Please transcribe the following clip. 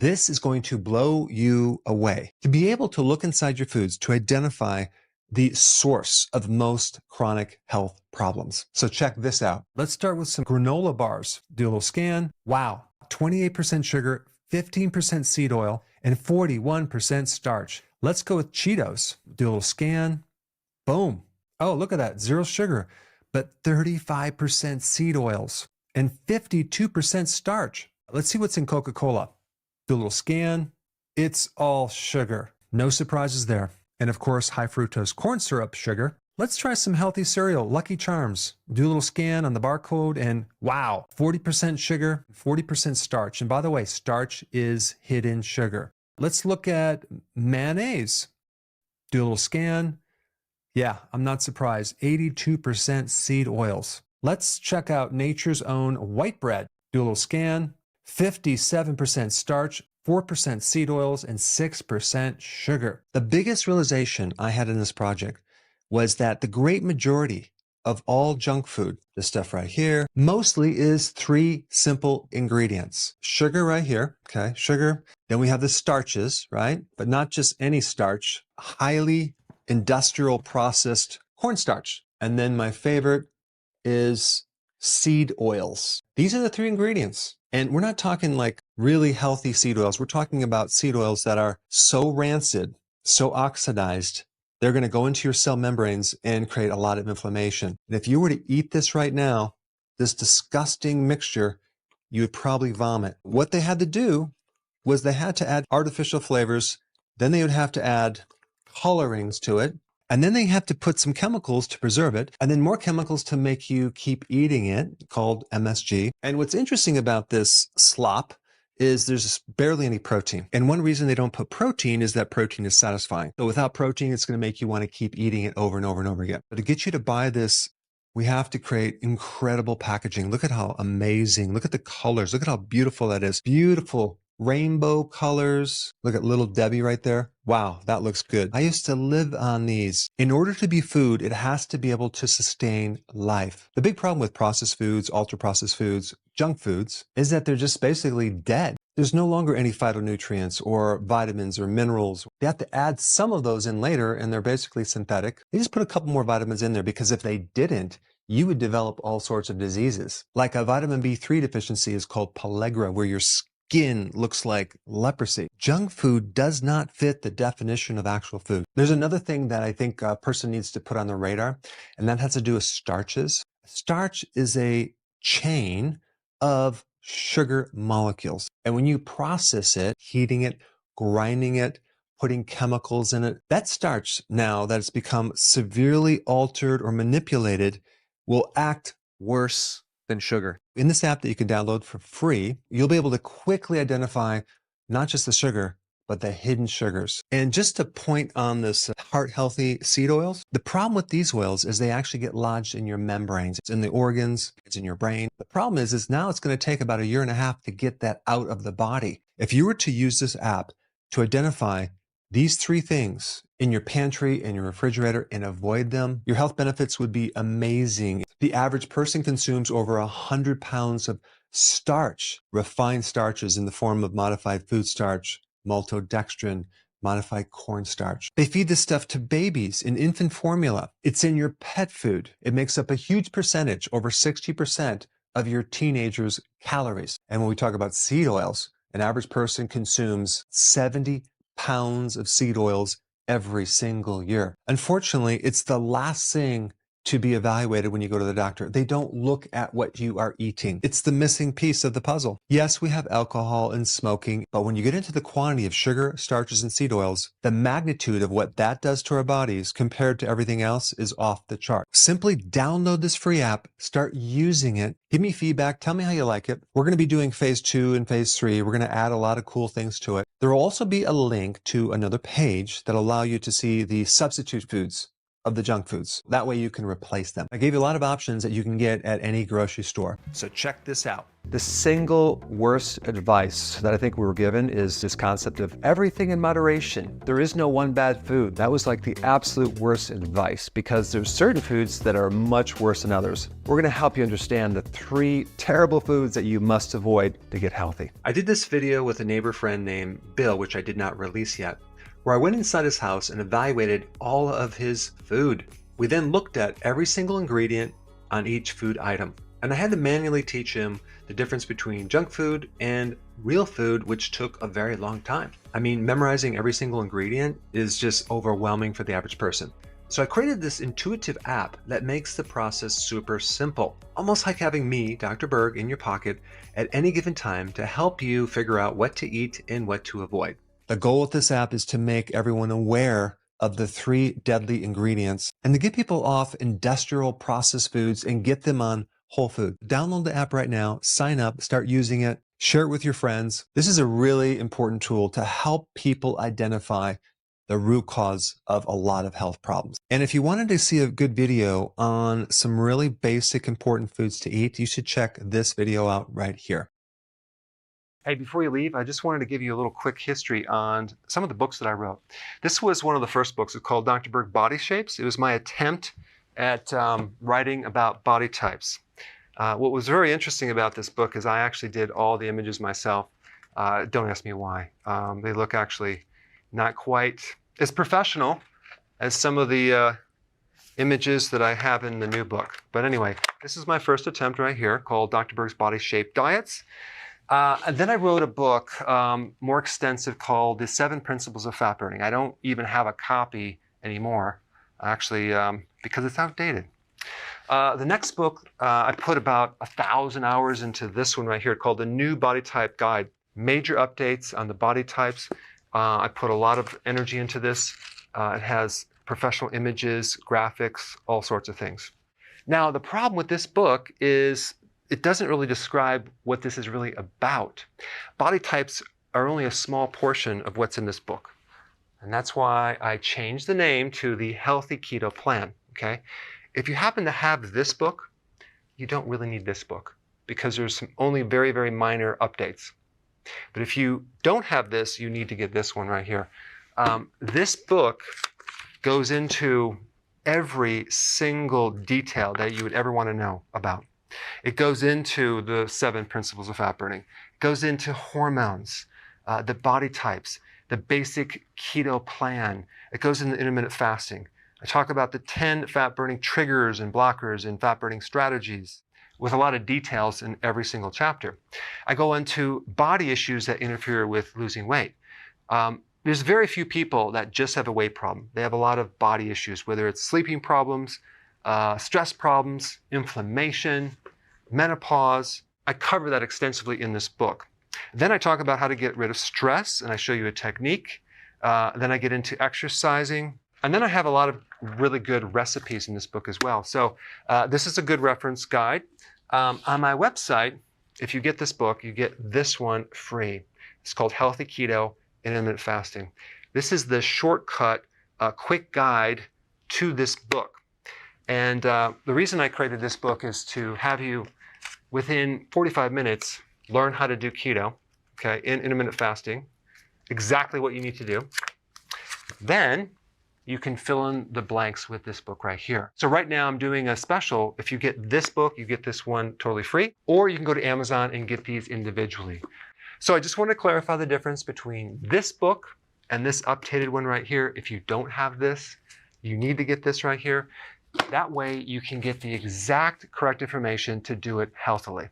This is going to blow you away. To be able to look inside your foods to identify the source of most chronic health problems. So check this out. Let's start with some granola bars. Do a little scan. Wow, 28% sugar, 15% seed oil, and 41% starch. Let's go with Cheetos. Do a little scan. Boom. Oh, look at that, 0 sugar, but 35% seed oils and 52% starch. Let's see what's in Coca-Cola. Do a little scan. It's all sugar. No surprises there. And of course, high fructose corn syrup sugar. Let's try some healthy cereal, Lucky Charms. Do a little scan on the barcode and wow, 40% sugar, 40% starch. And by the way, starch is hidden sugar. Let's look at mayonnaise. Do a little scan. Yeah, I'm not surprised. 82% seed oils. Let's check out Nature's Own white bread. Do a little scan. 57% starch, 4% seed oils, and 6% sugar. The biggest realization I had in this project was that the great majority of all junk food, this stuff right here, mostly is 3 simple ingredients. Sugar right here, okay, sugar. Then we have the starches, right? But not just any starch, highly industrial processed cornstarch. And then my favorite is seed oils. These are the 3 ingredients. And we're not talking like really healthy seed oils. We're talking about seed oils that are so rancid, so oxidized, they're going to go into your cell membranes and create a lot of inflammation. And if you were to eat this right now, this disgusting mixture, you would probably vomit. What they had to do was they had to add artificial flavors. Then they would have to add colorings to it. And then they have to put some chemicals to preserve it, and then more chemicals to make you keep eating it, called MSG. And what's interesting about this slop is there's barely any protein. And one reason they don't put protein is that protein is satisfying. So without protein, it's going to make you want to keep eating it over and over and over again. But to get you to buy this, we have to create incredible packaging. Look at how amazing. Look at the colors. Look at how beautiful that is. Beautiful rainbow colors. Look at little Debbie right there. Wow, that looks good. I used to live on these. In order to be food, it has to be able to sustain life. The big problem with processed foods, ultra-processed foods, junk foods, is that they're just basically dead. There's no longer any phytonutrients or vitamins or minerals. They have to add some of those in later, and they're basically synthetic. They just put a couple more vitamins in there because if they didn't, you would develop all sorts of diseases. Like a vitamin B3 deficiency is called pellagra, where your skin looks like leprosy. Junk food does not fit the definition of actual food. There's another thing that I think a person needs to put on their radar, and that has to do with starches. Starch is a chain of sugar molecules. And when you process it, heating it, grinding it, putting chemicals in it, that starch, now that it's become severely altered or manipulated, will act worse than sugar. In this app that you can download for free, you'll be able to quickly identify not just the sugar, but the hidden sugars. And just to point on this heart-healthy seed oils, the problem with these oils is they actually get lodged in your membranes. It's in the organs, it's in your brain. The problem is now it's going to take about 1.5 years to get that out of the body. If you were to use this app to identify these 3 things in your pantry and your refrigerator and avoid them, your health benefits would be amazing. The average person consumes over 100 pounds of starch, refined starches in the form of modified food starch, maltodextrin, modified cornstarch. They feed this stuff to babies in infant formula. It's in your pet food. It makes up a huge percentage, over 60% of your teenagers' calories. And when we talk about seed oils, an average person consumes 70 pounds of seed oils every single year. Unfortunately, it's the last thing to be evaluated when you go to the doctor. They don't look at what you are eating. It's the missing piece of the puzzle. Yes, we have alcohol and smoking, but when you get into the quantity of sugar, starches, and seed oils, the magnitude of what that does to our bodies compared to everything else is off the chart. Simply download this free app, start using it, give me feedback, tell me how you like it. We're going to be doing phase 2 and phase 3. We're going to add a lot of cool things to it. There will also be a link to another page that'll allow you to see the substitute foods of the junk foods. That way you can replace them. I gave you a lot of options that you can get at any grocery store. So check this out. The single worst advice that I think we were given is this concept of everything in moderation. There is no one bad food. That was like the absolute worst advice because there's certain foods that are much worse than others. We're gonna help you understand the 3 terrible foods that you must avoid to get healthy. I did this video with a neighbor friend named Bill, which I did not release yet, where I went inside his house and evaluated all of his food. We then looked at every single ingredient on each food item. And I had to manually teach him the difference between junk food and real food, which took a very long time. I mean, memorizing every single ingredient is just overwhelming for the average person. So I created this intuitive app that makes the process super simple, almost like having me, Dr. Berg, in your pocket at any given time to help you figure out what to eat and what to avoid. The goal with this app is to make everyone aware of the 3 deadly ingredients and to get people off industrial processed foods and get them on whole food. Download the app right now, sign up, start using it, share it with your friends. This is a really important tool to help people identify the root cause of a lot of health problems. And if you wanted to see a good video on some really basic important foods to eat, you should check this video out right here. Hey, before you leave, I just wanted to give you a little quick history on some of the books that I wrote. This was one of the first books. It's called Dr. Berg Body Shapes. It was my attempt at writing about body types. What was very interesting about this book is I actually did all the images myself. Don't ask me why. They look actually not quite as professional as some of the images that I have in the new book. But anyway, this is my first attempt right here called Dr. Berg's Body Shape Diets. And then I wrote a book more extensive called The 7 Principles of Fat Burning. I don't even have a copy anymore, actually, because it's outdated. The next book, I put about 1,000 hours into this one right here called The New Body Type Guide. Major updates on the body types. I put a lot of energy into this. It has professional images, graphics, all sorts of things. Now, the problem with this book is it doesn't really describe what this is really about. Body types are only a small portion of what's in this book. And that's why I changed the name to the Healthy Keto Plan, okay? If you happen to have this book, you don't really need this book because there's some only very, very minor updates. But if you don't have this, you need to get this one right here. This book goes into every single detail that you would ever want to know about. It goes into the 7 principles of fat burning. It goes into hormones, the body types, the basic keto plan. It goes into intermittent fasting. I talk about the 10 fat-burning triggers and blockers and fat-burning strategies with a lot of details in every single chapter. I go into body issues that interfere with losing weight. There's very few people that just have a weight problem. They have a lot of body issues, whether it's sleeping problems, stress problems, inflammation, menopause. I cover that extensively in this book. Then I talk about how to get rid of stress, and I show you a technique. Then I get into exercising. And then I have a lot of really good recipes in this book as well. So this is a good reference guide. On my website, if you get this book, you get this one free. It's called Healthy Keto and Intermittent Fasting. This is the shortcut, quick guide to this book. And the reason I created this book is to have you, within 45 minutes, learn how to do keto, okay, in intermittent fasting, exactly what you need to do. Then you can fill in the blanks with this book right here. So right now I'm doing a special. If you get this book, you get this one totally free, or you can go to Amazon and get these individually. So I just want to clarify the difference between this book and this updated one right here. If you don't have this, you need to get this right here. That way you can get the exact correct information to do it healthily.